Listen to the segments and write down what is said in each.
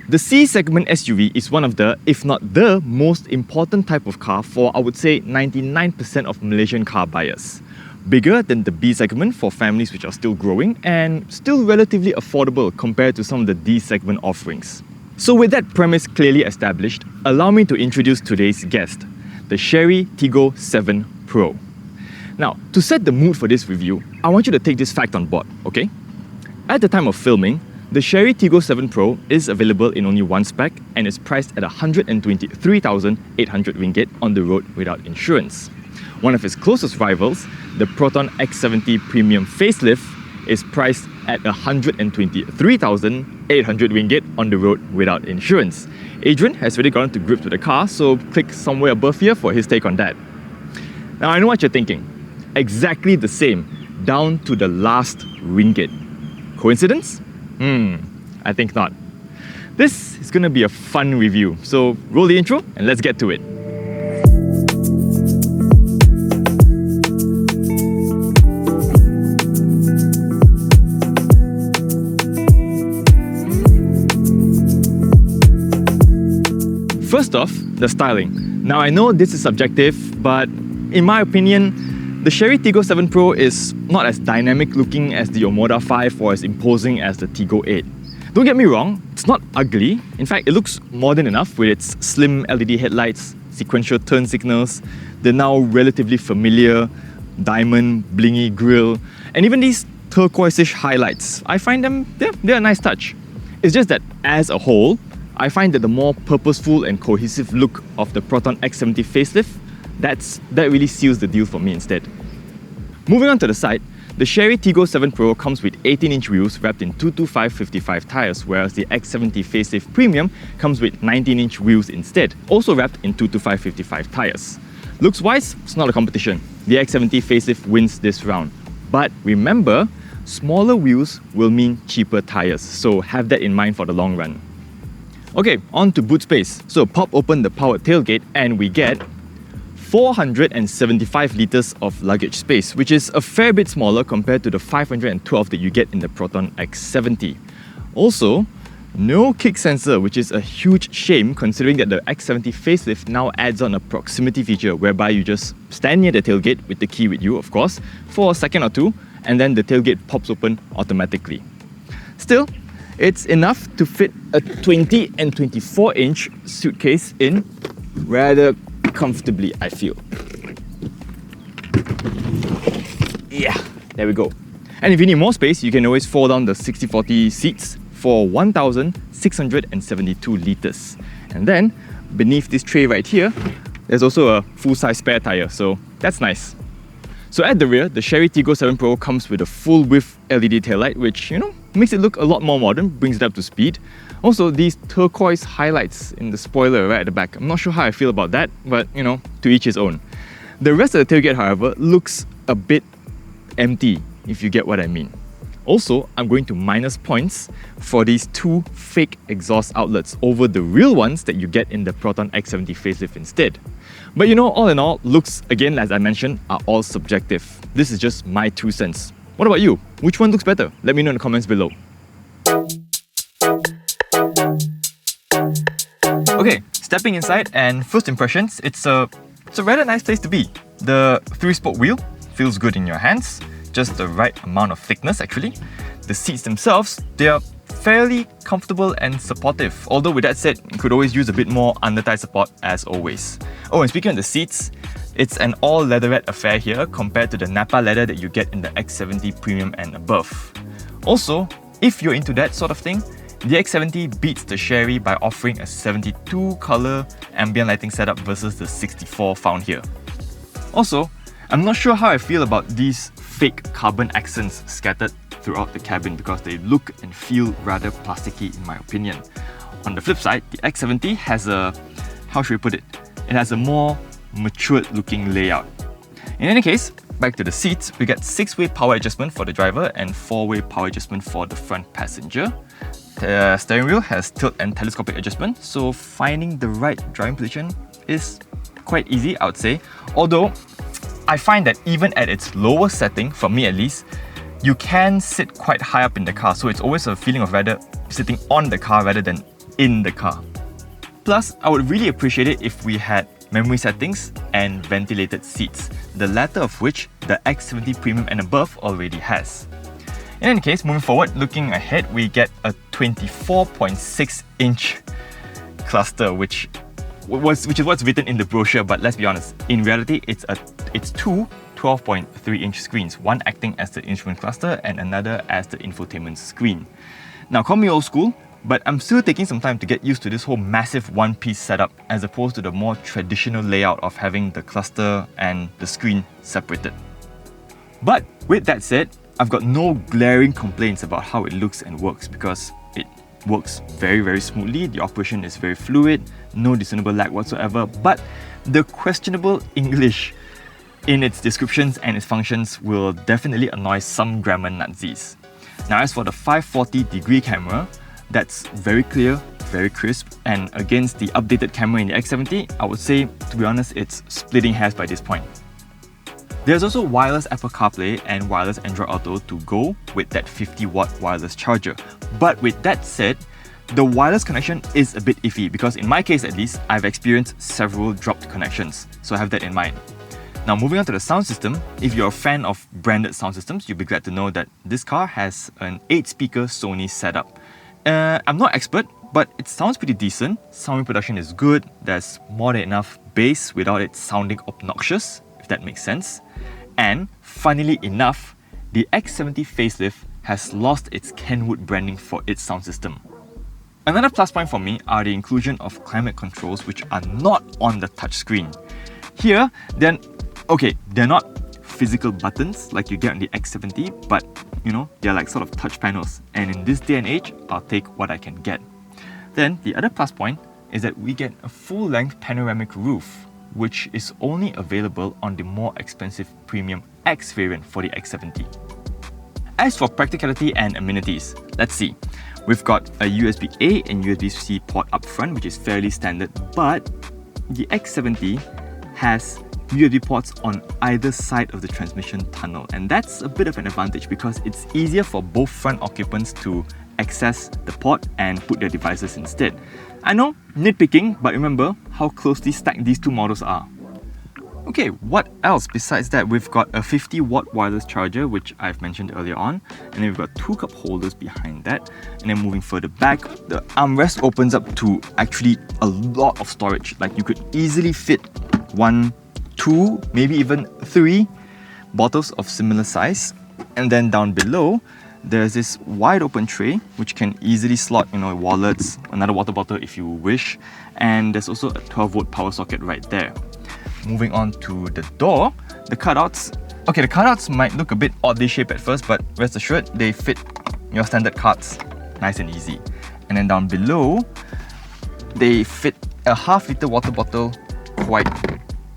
The C-segment SUV is one of the, if not the, most important type of car for, I would say, 99% of Malaysian car buyers. Bigger than the B-segment for families which are still growing and still relatively affordable compared to some of the D-segment offerings. So with that premise clearly established, allow me to introduce today's guest, the Chery Tiggo 7 Pro. Now, to set the mood for this review, I want you to take this fact on board, okay? At the time of filming, the Chery Tiggo 7 Pro is available in only one spec and is priced at 123,800 ringgit on the road without insurance. One of its closest rivals, the PROTON X70 Premium facelift, is priced at 123,800 ringgit on the road without insurance. Adrian has already gotten to grips with the car, so click somewhere above here for his take on that. Now I know what you're thinking. Exactly the same, down to the last ringgit. Coincidence? I think not. This is gonna be a fun review, so roll the intro and let's get to it. First off, the styling. Now I know this is subjective, but in my opinion, the Chery Tiggo 7 Pro is not as dynamic looking as the Omoda 5 or as imposing as the Tiggo 8. Don't get me wrong, it's not ugly. In fact, it looks modern enough with its slim LED headlights, sequential turn signals, the now relatively familiar diamond blingy grille, and even these turquoise-ish highlights. I find them, they're a nice touch. It's just that as a whole, I find that the more purposeful and cohesive look of the PROTON X70 facelift, that really seals the deal for me instead. Moving on to the side, the Chery Tiggo 7 Pro comes with 18-inch wheels wrapped in 225/55 tyres, whereas the X70 Facelift Premium comes with 19-inch wheels instead, also wrapped in 225/55 tyres. Looks-wise, it's not a competition. The X70 Facelift wins this round. But remember, smaller wheels will mean cheaper tyres, so have that in mind for the long run. Okay, on to boot space. So pop open the powered tailgate and we get 475 litres of luggage space, which is a fair bit smaller compared to the 512 that you get in the PROTON X70. Also, no kick sensor, which is a huge shame considering that the X70 facelift now adds on a proximity feature whereby you just stand near the tailgate with the key with you, of course, for a second or two, and then the tailgate pops open automatically. Still, it's enough to fit a 20 and 24-inch suitcase in rather comfortably, I feel. Yeah, there we go. And if you need more space, you can always fold down the 60/40 seats for 1,672 litres. And then, beneath this tray right here, there's also a full-size spare tyre, so that's nice. So at the rear, the Chery Tiggo 7 Pro comes with a full-width LED taillight, which, makes it look a lot more modern, brings it up to speed. Also, these turquoise highlights in the spoiler right at the back. I'm not sure how I feel about that, but to each his own. The rest of the tailgate, however, looks a bit empty, if you get what I mean. Also, I'm going to minus points for these two fake exhaust outlets over the real ones that you get in the PROTON X70 facelift instead. But all in all, looks, again, as I mentioned, are all subjective. This is just my 2 cents. What about you? Which one looks better? Let me know in the comments below. Okay, stepping inside and first impressions, it's a rather nice place to be. The 3-spoke wheel feels good in your hands, just the right amount of thickness actually. The seats themselves, they are fairly comfortable and supportive, although with that said, you could always use a bit more under-thigh support as always. Oh, and speaking of the seats, it's an all leatherette affair here compared to the Napa leather that you get in the X70 Premium and above. Also, if you're into that sort of thing, the X70 beats the Chery by offering a 72 colour ambient lighting setup versus the 64 found here. Also, I'm not sure how I feel about these fake carbon accents scattered throughout the cabin because they look and feel rather plasticky in my opinion. On the flip side, the X70 has a, how should we put it? It has a more matured looking layout. In any case, back to the seats, we get 6-way power adjustment for the driver and 4-way power adjustment for the front passenger. The steering wheel has tilt and telescopic adjustment, so finding the right driving position is quite easy, I would say. Although, I find that even at its lower setting, for me at least, you can sit quite high up in the car, so it's always a feeling of rather sitting on the car rather than in the car. Plus, I would really appreciate it if we had memory settings and ventilated seats, the latter of which the X70 Premium and above already has. In any case, moving forward, looking ahead, we get a 24.6-inch cluster, which is what's written in the brochure, but let's be honest, in reality, it's two 12.3-inch screens, one acting as the instrument cluster and another as the infotainment screen. Now, call me old school, but I'm still taking some time to get used to this whole massive one-piece setup as opposed to the more traditional layout of having the cluster and the screen separated. But with that said, I've got no glaring complaints about how it looks and works because it works very, very smoothly, the operation is very fluid, no discernible lag whatsoever, but the questionable English in its descriptions and its functions will definitely annoy some grammar Nazis. Now, as for the 540-degree camera, that's very clear, very crisp, and against the updated camera in the X70, I would say, to be honest, it's splitting hairs by this point. There's also wireless Apple CarPlay and wireless Android Auto to go with that 50-watt wireless charger. But with that said, the wireless connection is a bit iffy because in my case at least, I've experienced several dropped connections, so have that in mind. Now, moving on to the sound system, if you're a fan of branded sound systems, you'll be glad to know that this car has an 8-speaker Sony setup. I'm not expert, but it sounds pretty decent. Sound reproduction is good, there's more than enough bass without it sounding obnoxious, if that makes sense. And funnily enough, the X70 facelift has lost its Kenwood branding for its sound system. Another plus point for me are the inclusion of climate controls which are not on the touchscreen. Here, they're not physical buttons like you get on the X70, but they're like sort of touch panels, and in this day and age, I'll take what I can get. Then the other plus point is that we get a full-length panoramic roof, which is only available on the more expensive Premium X variant for the X70. As for practicality and amenities, let's see. We've got a USB-A and USB-C port up front, which is fairly standard, but the X70 has USB ports on either side of the transmission tunnel, and that's a bit of an advantage because it's easier for both front occupants to access the port and put their devices instead. I know, nitpicking, but remember how closely stacked these two models are. Okay, what else besides that? We've got a 50-watt wireless charger, which I've mentioned earlier on, and then we've got two cup holders behind that. And then moving further back, the armrest opens up to actually a lot of storage. Like you could easily fit 1, 2, maybe even 3 bottles of similar size. And then down below, there's this wide open tray which can easily slot, wallets, another water bottle if you wish, and there's also a 12-volt power socket right there. Moving on to the door, the cutouts. Okay, the cutouts might look a bit oddly shaped at first, but rest assured, they fit your standard cards nice and easy. And then down below, they fit a half-liter water bottle quite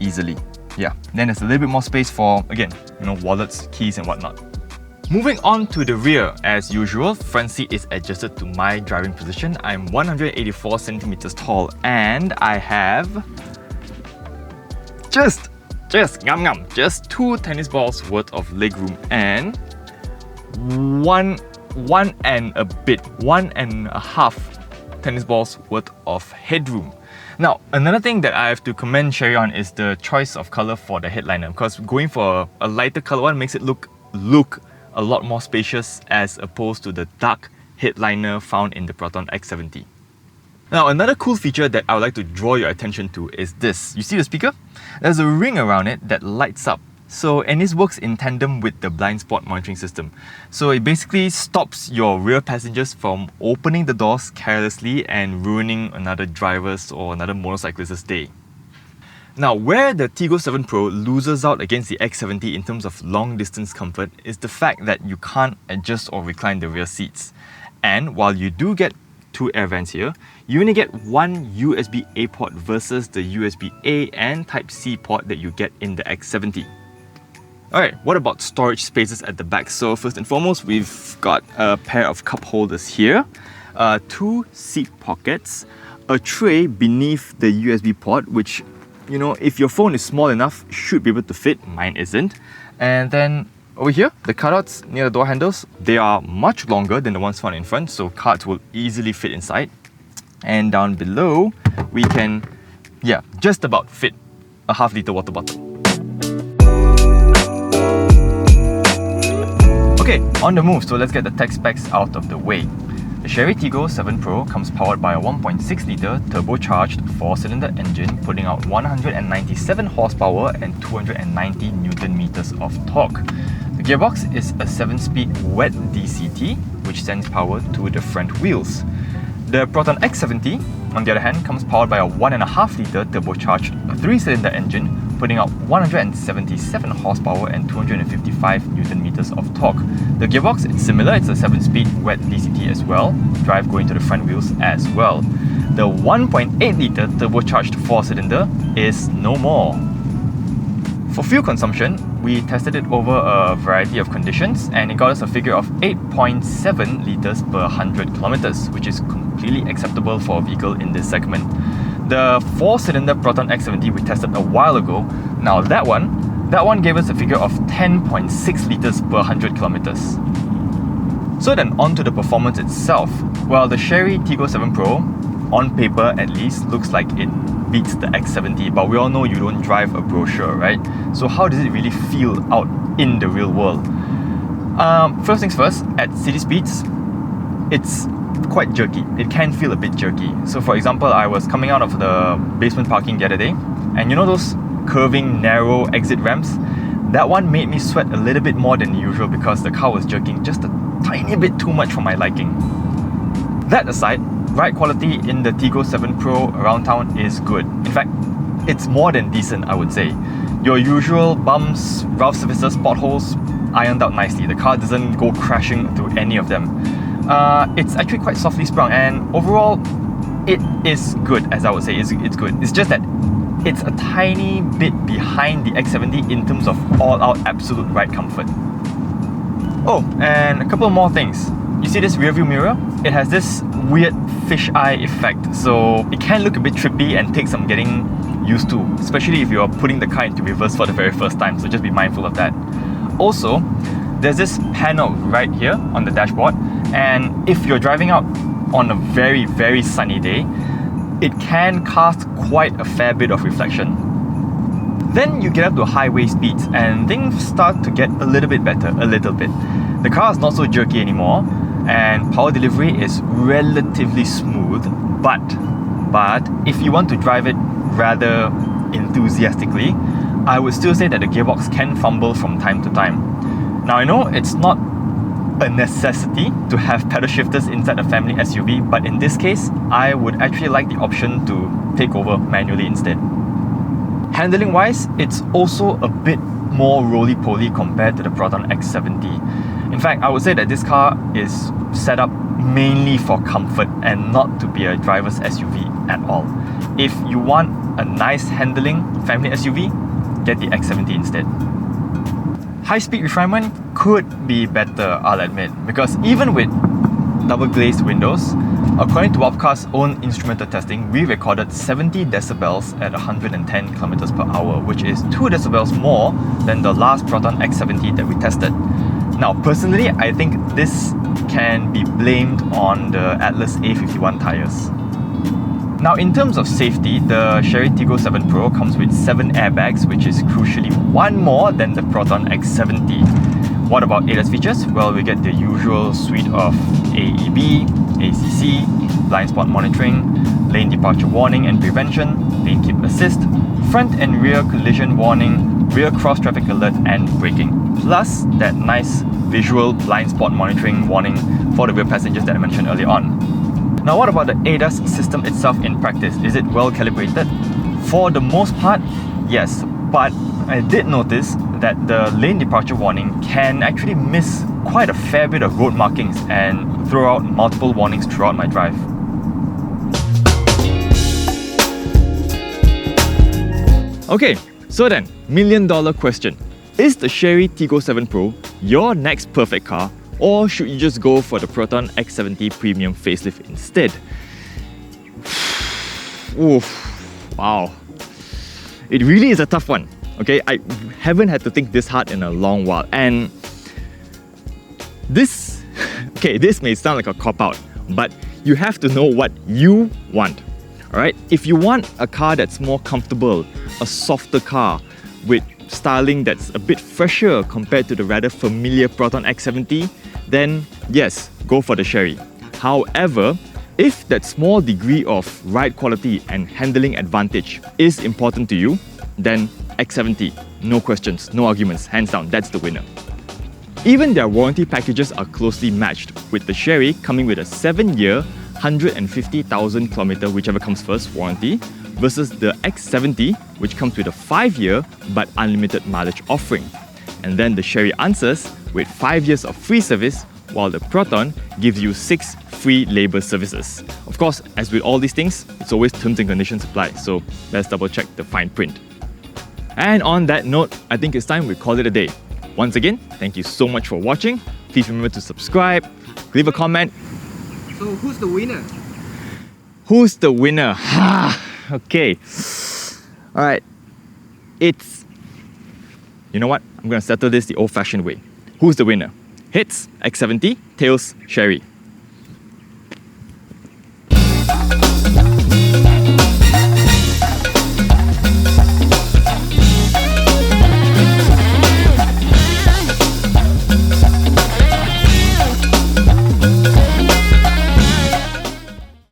easily. Yeah, then there's a little bit more space for, again, wallets, keys and whatnot. Moving on to the rear, as usual, front seat is adjusted to my driving position. I'm 184 centimeters tall and I have just 2 tennis balls worth of legroom and 1.5 tennis balls worth of headroom. Now, another thing that I have to commend Chery on is the choice of colour for the headliner, because going for a lighter colour one makes it look a lot more spacious as opposed to the dark headliner found in the PROTON X70. Now, another cool feature that I would like to draw your attention to is this. You see the speaker? There's a ring around it that lights up. And this works in tandem with the blind spot monitoring system. So it basically stops your rear passengers from opening the doors carelessly and ruining another driver's or another motorcyclist's day. Now, where the Tiggo 7 Pro loses out against the X70 in terms of long distance comfort is the fact that you can't adjust or recline the rear seats. And while you do get 2 air vents here, you only get 1 USB-A port versus the USB-A and Type-C port that you get in the X70. Alright, what about storage spaces at the back? So first and foremost, we've got a pair of cup holders here, 2 seat pockets, a tray beneath the USB port, which, if your phone is small enough, should be able to fit. Mine isn't. And then over here, the cutouts near the door handles, they are much longer than the ones found in front, so cards will easily fit inside. And down below, we can, just about fit a half-litre water bottle. Okay, on the move, so let's get the tech specs out of the way. The Chery Tiggo 7 Pro comes powered by a 1.6-litre turbocharged 4-cylinder engine, putting out 197 horsepower and 290 Newton meters of torque. The gearbox is a 7-speed wet DCT, which sends power to the front wheels. The PROTON X70, on the other hand, comes powered by a 1.5-litre turbocharged 3-cylinder engine, putting out 177 horsepower and 255 Newton meters of torque. The gearbox is similar, it's a 7-speed wet DCT as well, drive going to the front wheels as well. The 1.8-litre turbocharged 4-cylinder is no more. For fuel consumption, we tested it over a variety of conditions and it got us a figure of 8.7 litres per 100 kilometers, which is completely acceptable for a vehicle in this segment. The 4-cylinder PROTON X70 we tested a while ago, now that one gave us a figure of 10.6 litres per 100 kilometers. So then on to the performance itself. Well, the Chery Tiggo 7 Pro, on paper at least, looks like it beats the X70, but we all know you don't drive a brochure, right? So how does it really feel out in the real world? First things first, at city speeds, it's quite jerky. It can feel a bit jerky. So for example, I was coming out of the basement parking the other day, and you know those curving, narrow exit ramps? That one made me sweat a little bit more than usual because the car was jerking just a tiny bit too much for my liking. That aside, ride quality in the Tiggo 7 Pro around town is good. In fact, it's more than decent, I would say. Your usual bumps, rough surfaces, potholes, ironed out nicely. The car doesn't go crashing through any of them. It's actually quite softly sprung, and overall, it is good, as I would say. It's good. It's just that it's a tiny bit behind the X70 in terms of all-out absolute ride comfort. Oh, and a couple more things. You see this rearview mirror? It has this weird fisheye effect, so it can look a bit trippy and take some getting used to, especially if you're putting the car into reverse for the very first time, so just be mindful of that. Also, there's this panel right here on the dashboard, and if you're driving out on a very, very sunny day, it can cast quite a fair bit of reflection. Then you get up to highway speeds and things start to get a little bit better, a little bit. The car is not so jerky anymore, and power delivery is relatively smooth, but if you want to drive it rather enthusiastically, I would still say that the gearbox can fumble from time to time. Now I know it's not a necessity to have pedal shifters inside a family SUV, but in this case, I would actually like the option to take over manually instead. Handling wise, it's also a bit more roly-poly compared to the PROTON X70. In fact, I would say that this car is set up mainly for comfort and not to be a driver's SUV at all. If you want a nice handling family SUV, get the X70 instead. High-speed refinement could be better, I'll admit, because even with double glazed windows, according to WapCar's own instrumental testing, we recorded 70 decibels at 110 kilometers per hour, which is 2 decibels more than the last PROTON X70 that we tested. Now, personally, I think this can be blamed on the Atlas A51 tires. Now, in terms of safety, the Chery Tiggo 7 Pro comes with 7 airbags, which is crucially 1 more than the PROTON X70. What about ADAS features? Well, we get the usual suite of AEB, ACC, blind spot monitoring, lane departure warning and prevention, lane keep assist, front and rear collision warning, rear cross traffic alert and braking. Plus that nice visual blind spot monitoring warning for the rear passengers that I mentioned earlier on. Now, what about the ADAS system itself in practice? Is it well calibrated? For the most part, yes, but I did notice that the lane departure warning can actually miss quite a fair bit of road markings and throw out multiple warnings throughout my drive. Okay, so then, $1,000,000 question. Is the Chery Tiggo 7 Pro your next perfect car, or should you just go for the PROTON X70 Premium facelift instead? Oof, wow. It really is a tough one, okay? I haven't had to think this hard in a long while, and this may sound like a cop-out, but You have to know what you want. Alright, if you want a car that's more comfortable, a softer car with styling that's a bit fresher compared to the rather familiar PROTON X70, then yes, go for the Chery. However, if that small degree of ride quality and handling advantage is important to you, then X70, no questions, no arguments, hands down, that's the winner. Even their warranty packages are closely matched, with the Chery coming with a 7-year, 150,000 km, whichever comes first, warranty, versus the X70, which comes with a 5-year but unlimited mileage offering. And then the Chery answers with 5 years of free service, while the PROTON gives you 6 free labour services. Of course, as with all these things, it's always terms and conditions apply, so let's double check the fine print. And on that note, I think it's time we call it a day. Once again, thank you so much for watching. Please remember to subscribe, leave a comment. So who's the winner? Who's the winner? Okay. Alright. It's... You know what? I'm gonna settle this the old-fashioned way. Who's the winner? Heads, X70, tails, Chery.